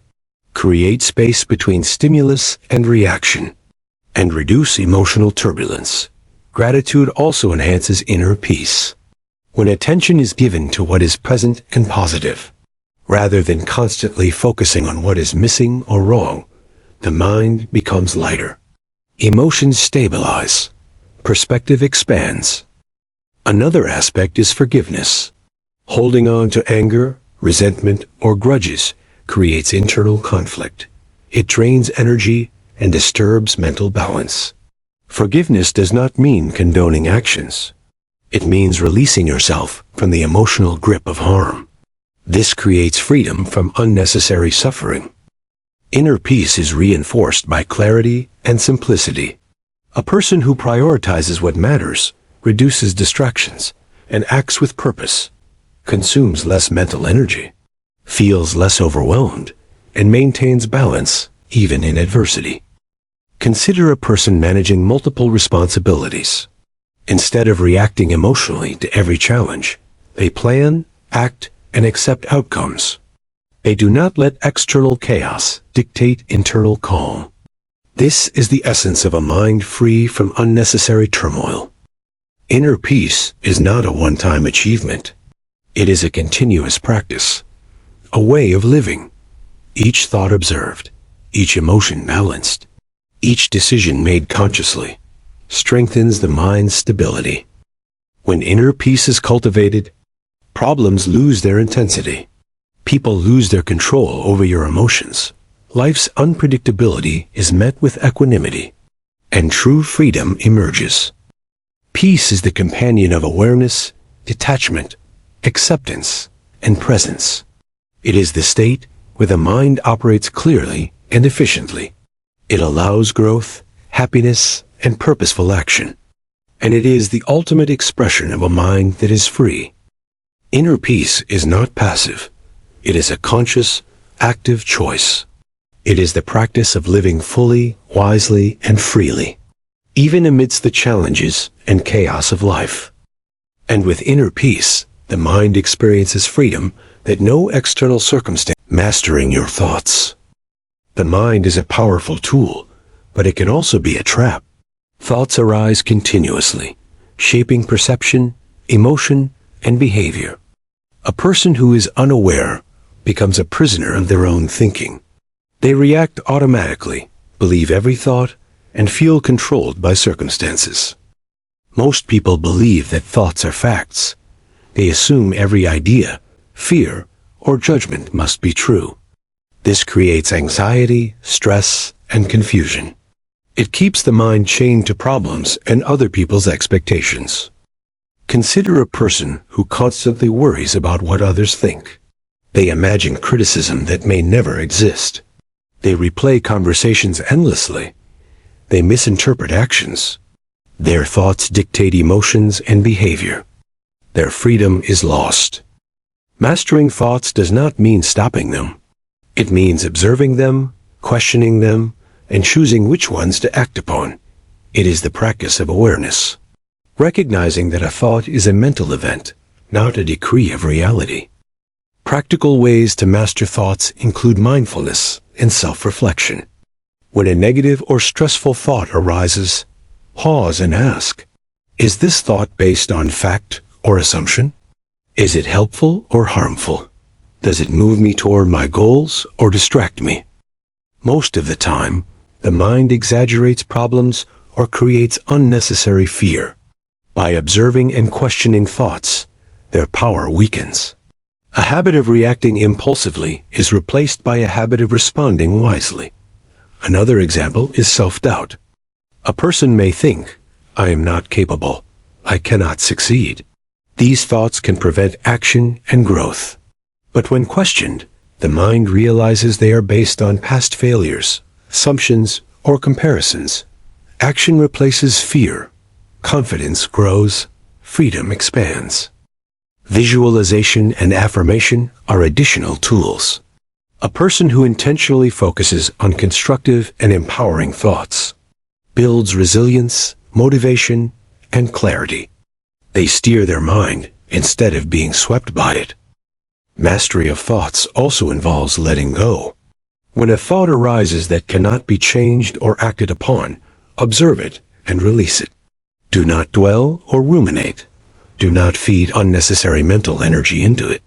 create space between stimulus and reaction, and reduce emotional turbulence. Gratitude also enhances inner peace. When attention is given to what is present and positive, rather than constantly focusing on what is missing or wrong, the mind becomes lighter. Emotions stabilize. Perspective expands. Another aspect is forgiveness. Holding on to anger, resentment, or grudges creates internal conflict. It drains energy and disturbs mental balance. Forgiveness does not mean condoning actions. It means releasing yourself from the emotional grip of harm. This creates freedom from unnecessary suffering. Inner peace is reinforced by clarity and simplicity. A person who prioritizes what matters reduces distractions, and acts with purpose, consumes less mental energy, feels less overwhelmed, and maintains balance even in adversity. Consider a person managing multiple responsibilities. Instead of reacting emotionally to every challenge, they plan, act, and accept outcomes. They do not let external chaos dictate internal calm. This is the essence of a mind free from unnecessary turmoil. Inner peace is not a one-time achievement. It is a continuous practice, a way of living. Each thought observed, each emotion balanced, each decision made consciously strengthens the mind's stability. When inner peace is cultivated, problems lose their intensity. People lose their control over your emotions. Life's unpredictability is met with equanimity, and true freedom emerges. Peace is the companion of awareness, detachment, acceptance, and presence. It is the state where the mind operates clearly and efficiently. It allows growth, happiness, and purposeful action. And it is the ultimate expression of a mind that is free. Inner peace is not passive. It is a conscious, active choice. It is the practice of living fully, wisely, and freely, even amidst the challenges and chaos of life. And with inner peace, the mind experiences freedom that no external circumstance. Mastering your thoughts. The mind is a powerful tool, but it can also be a trap. Thoughts arise continuously, shaping perception, emotion, and behavior. A person who is unaware becomes a prisoner of their own thinking. They react automatically, believe every thought, and feel controlled by circumstances. Most people believe that thoughts are facts. They assume every idea, fear, or judgment must be true. This creates anxiety, stress, and confusion. It keeps the mind chained to problems and other people's expectations. Consider a person who constantly worries about what others think. They imagine criticism that may never exist. They replay conversations endlessly. They misinterpret actions. Their thoughts dictate emotions and behavior. Their freedom is lost. Mastering thoughts does not mean stopping them. It means observing them, questioning them, and choosing which ones to act upon. It is the practice of awareness, recognizing that a thought is a mental event, not a decree of reality. Practical ways to master thoughts include mindfulness and self-reflection. When a negative or stressful thought arises, pause and ask, is this thought based on fact or assumption? Is it helpful or harmful? Does it move me toward my goals or distract me? Most of the time, the mind exaggerates problems or creates unnecessary fear. By observing and questioning thoughts, their power weakens. A habit of reacting impulsively is replaced by a habit of responding wisely. Another example is self-doubt. A person may think, I am not capable. I cannot succeed. These thoughts can prevent action and growth. But when questioned, the mind realizes they are based on past failures, assumptions, or comparisons. Action replaces fear. Confidence grows. Freedom expands. Visualization and affirmation are additional tools. A person who intentionally focuses on constructive and empowering thoughts builds resilience, motivation, and clarity. They steer their mind instead of being swept by it. Mastery of thoughts also involves letting go. When a thought arises that cannot be changed or acted upon, observe it and release it. Do not dwell or ruminate. Do not feed unnecessary mental energy into it.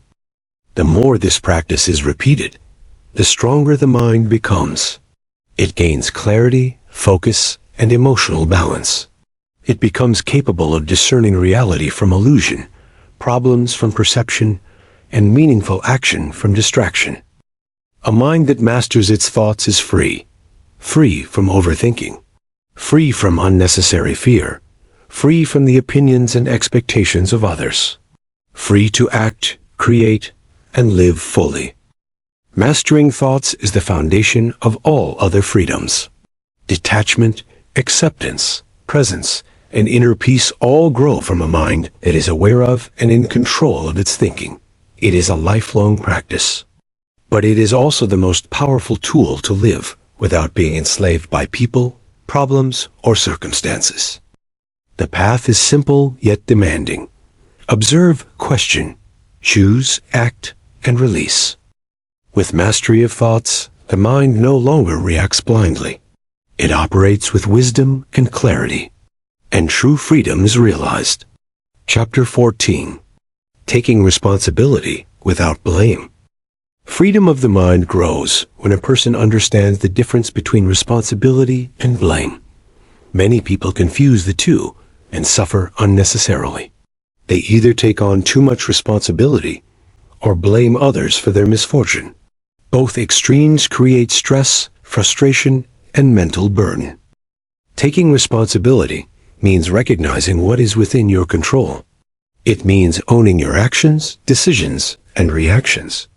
The more this practice is repeated, the stronger the mind becomes. It gains clarity, focus, and emotional balance. It becomes capable of discerning reality from illusion, problems from perception, and meaningful action from distraction. A mind that masters its thoughts is free. Free from overthinking. Free from unnecessary fear. Free from the opinions and expectations of others. Free to act, create, and live fully. Mastering thoughts is the foundation of all other freedoms. Detachment, acceptance, presence, and inner peace all grow from a mind that is aware of and in control of its thinking. It is a lifelong practice. But it is also the most powerful tool to live without being enslaved by people, problems, or circumstances. The path is simple yet demanding. Observe, question, choose, act, and release. With mastery of thoughts, the mind no longer reacts blindly. It operates with wisdom and clarity, and true freedom is realized. Chapter 14. Taking responsibility without blame. Freedom of the mind grows when a person understands the difference between responsibility and blame. Many people confuse the two and suffer unnecessarily. They either take on too much responsibility or blame others for their misfortune. Both extremes create stress, frustration, and mental burden. Taking responsibility means recognizing what is within your control. It means owning your actions, decisions, and reactions.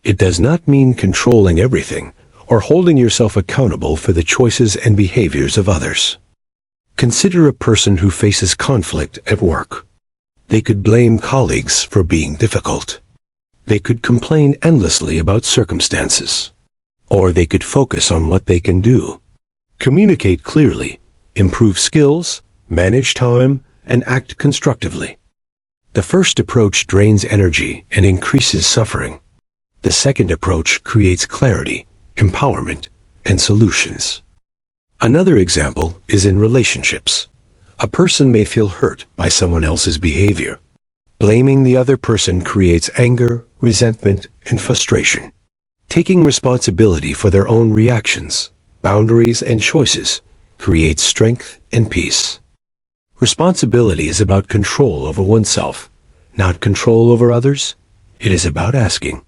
It does not mean controlling everything or holding yourself accountable for the choices and behaviors of others. Consider a person who faces conflict at work. They could blame colleagues for being difficult. They could complain endlessly about circumstances. Or they could focus on what they can do. Communicate clearly, improve skills, manage time, and act constructively. The first approach drains energy and increases suffering. The second approach creates clarity, empowerment, and solutions. Another example is in relationships. A person may feel hurt by someone else's behavior. Blaming the other person creates anger, resentment, and frustration. Taking responsibility for their own reactions, boundaries, and choices creates strength and peace. Responsibility is about control over oneself, not control over others. It is about asking,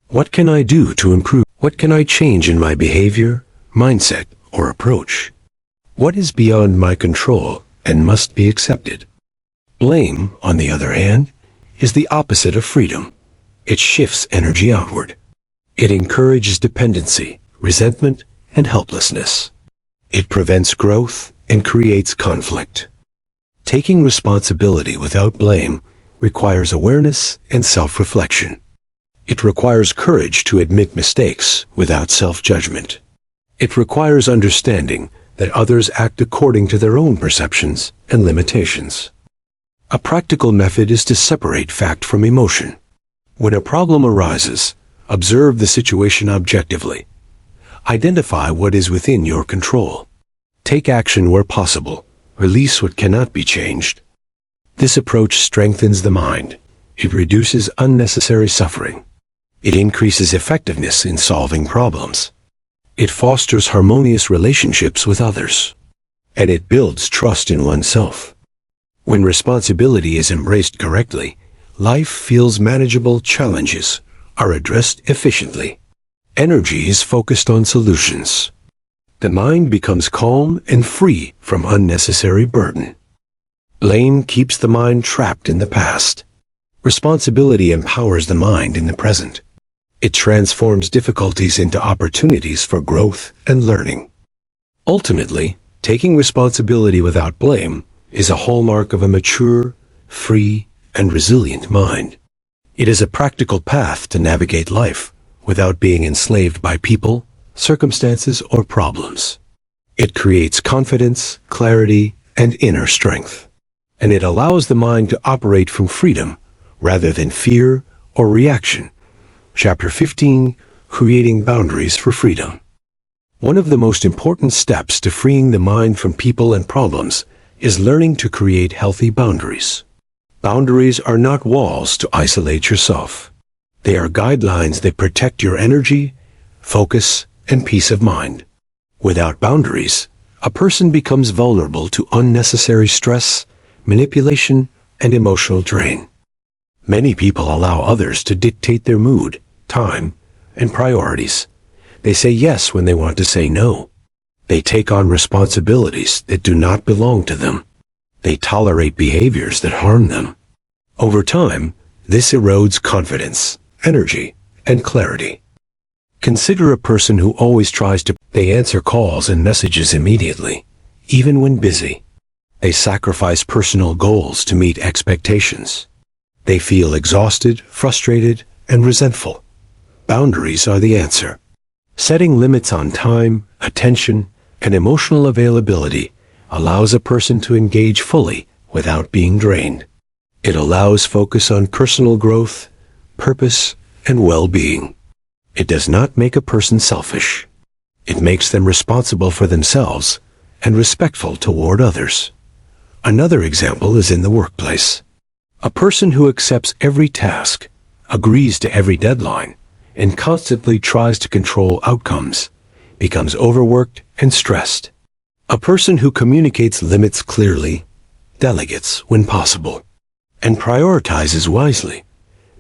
what can I do to improve? What can I change in my behavior, mindset, or approach? What is beyond my control and must be accepted? Blame, on the other hand, is the opposite of freedom. It shifts energy outward. It encourages dependency, resentment, and helplessness. It prevents growth and creates conflict. Taking responsibility without blame requires awareness and self-reflection. It requires courage to admit mistakes without self-judgment. It requires understanding that others act according to their own perceptions and limitations. A practical method is to separate fact from emotion. When a problem arises, observe the situation objectively. Identify what is within your control. Take action where possible. Release what cannot be changed. This approach strengthens the mind. It reduces unnecessary suffering. It increases effectiveness in solving problems. It fosters harmonious relationships with others. And it builds trust in oneself. When responsibility is embraced correctly, life feels manageable. Challenges are addressed efficiently. Energy is focused on solutions. The mind becomes calm and free from unnecessary burden. Blame keeps the mind trapped in the past. Responsibility empowers the mind in the present. It transforms difficulties into opportunities for growth and learning. Ultimately, taking responsibility without blame is a hallmark of a mature, free, and resilient mind. It is a practical path to navigate life without being enslaved by people, circumstances, or problems. It creates confidence, clarity, and inner strength. And it allows the mind to operate from freedom rather than fear or reaction. Chapter 15, Creating Boundaries for Freedom. One of the most important steps to freeing the mind from people and problems is learning to create healthy boundaries. Boundaries are not walls to isolate yourself. They are guidelines that protect your energy, focus, and peace of mind. Without boundaries, a person becomes vulnerable to unnecessary stress, manipulation, and emotional drain. Many people allow others to dictate their mood, time, and priorities. They say yes when they want to say no. They take on responsibilities that do not belong to them. They tolerate behaviors that harm them. Over time, this erodes confidence, energy, and clarity. Consider a person who always tries to. They answer calls and messages immediately, even when busy. They sacrifice personal goals to meet expectations. They feel exhausted, frustrated, and resentful. Boundaries are the answer. Setting limits on time, attention, and emotional availability allows a person to engage fully without being drained. It allows focus on personal growth, purpose, and well-being. It does not make a person selfish. It makes them responsible for themselves and respectful toward others. Another example is in the workplace. A person who accepts every task, agrees to every deadline, and constantly tries to control outcomes becomes overworked and stressed. A person who communicates limits clearly, delegates when possible, and prioritizes wisely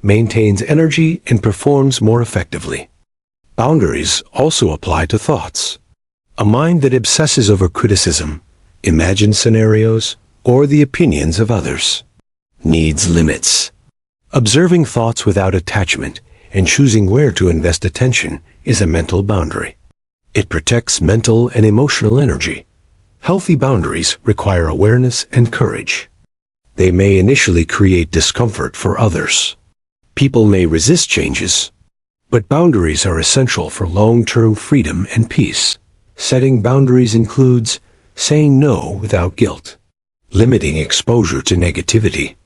maintains energy and performs more effectively. Boundaries also apply to thoughts. A mind that obsesses over criticism, imagines scenarios, or the opinions of others needs limits. Observing thoughts without attachment and choosing where to invest attention is a mental boundary. It protects mental and emotional energy. Healthy boundaries require awareness and courage. They may initially create discomfort for others. People may resist changes, but boundaries are essential for long-term freedom and peace. Setting boundaries includes saying no without guilt, limiting exposure to negativity,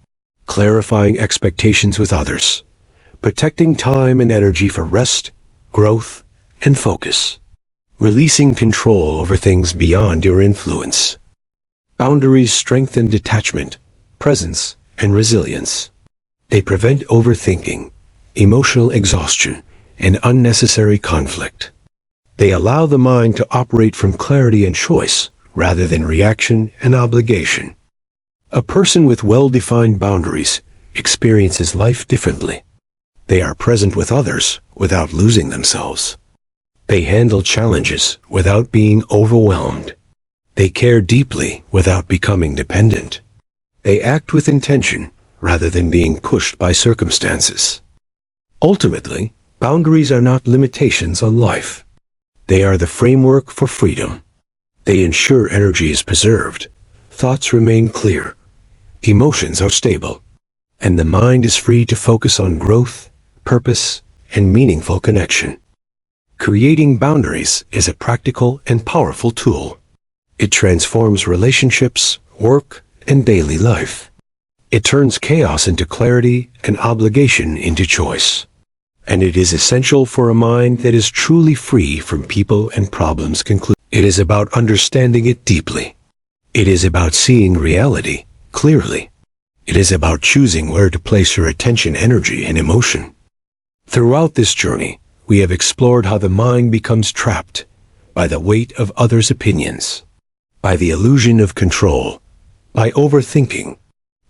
clarifying expectations with others, protecting time and energy for rest, growth, and focus, releasing control over things beyond your influence. Boundaries strengthen detachment, presence, and resilience. They prevent overthinking, emotional exhaustion, and unnecessary conflict. They allow the mind to operate from clarity and choice rather than reaction and obligation. A person with well-defined boundaries experiences life differently. They are present with others without losing themselves. They handle challenges without being overwhelmed. They care deeply without becoming dependent. They act with intention rather than being pushed by circumstances. Ultimately, boundaries are not limitations on life. They are the framework for freedom. They ensure energy is preserved, thoughts remain clear, emotions are stable, and the mind is free to focus on growth, purpose, and meaningful connection. Creating boundaries is a practical and powerful tool. It transforms relationships, work, and daily life. It turns chaos into clarity and obligation into choice. And it is essential for a mind that is truly free from people and problems. It is about understanding it deeply. It is about seeing reality clearly. It is about choosing where to place your attention, energy, and emotion. Throughout this journey, we have explored how the mind becomes trapped by the weight of others' opinions, by the illusion of control, by overthinking,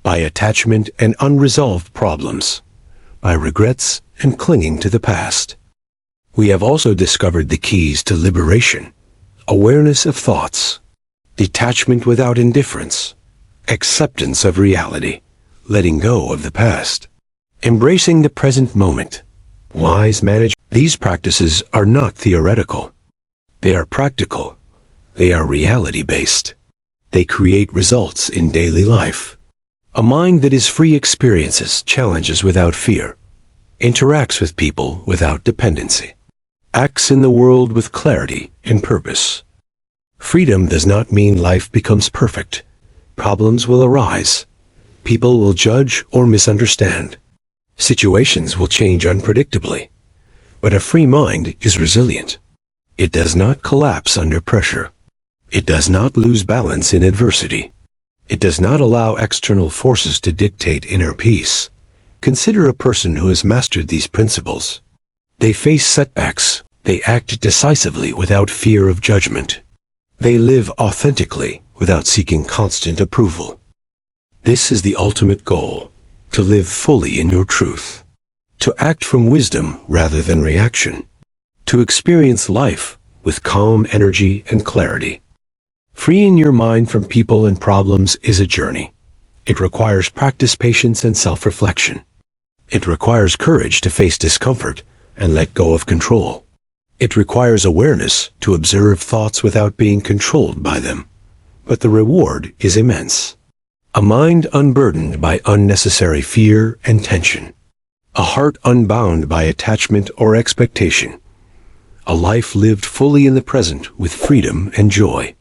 by attachment and unresolved problems, by regrets and clinging to the past. We have also discovered the keys to liberation: awareness of thoughts, detachment without indifference, acceptance of reality, letting go of the past, embracing the present moment, wise management. These practices are not theoretical. They are practical. They are reality-based. They create results in daily life. A mind that is free experiences challenges without fear, interacts with people without dependency, acts in the world with clarity and purpose. Freedom does not mean life becomes perfect. Problems will arise. People will judge or misunderstand. Situations will change unpredictably. But a free mind is resilient. It does not collapse under pressure. It does not lose balance in adversity. It does not allow external forces to dictate inner peace. Consider a person who has mastered these principles. They face setbacks. They act decisively without fear of judgment. They live authentically without seeking constant approval. This is the ultimate goal: to live fully in your truth, to act from wisdom rather than reaction, to experience life with calm energy and clarity. Freeing your mind from people and problems is a journey. It requires practice, patience, and self-reflection. It requires courage to face discomfort and let go of control. It requires awareness to observe thoughts without being controlled by them. but the reward is immense. A mind unburdened by unnecessary fear and tension. A heart unbound by attachment or expectation. A life lived fully in the present with freedom and joy.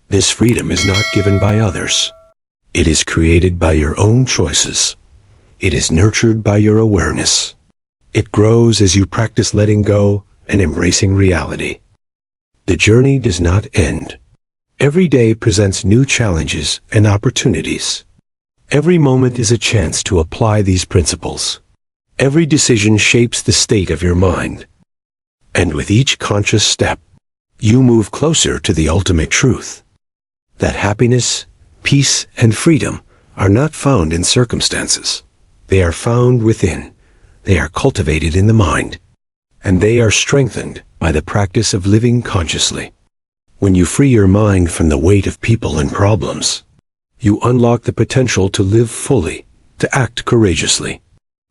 This freedom is not given by others. It is created by your own choices. It is nurtured by your awareness. It grows as you practice letting go and embracing reality. The journey does not end. Every day presents new challenges and opportunities. Every moment is a chance to apply these principles. Every decision shapes the state of your mind. And with each conscious step, you move closer to the ultimate truth. That happiness, peace, and freedom are not found in circumstances. They are found within. They are cultivated in the mind. And they are strengthened by the practice of living consciously. When you free your mind from the weight of people and problems, you unlock the potential to live fully, to act courageously,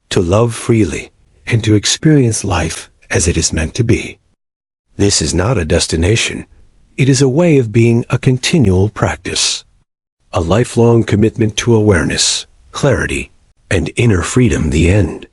to love freely, and to experience life as it is meant to be. This is not a destination. It is a way of being, a continual practice. A lifelong commitment to awareness, clarity, and inner freedom, the end.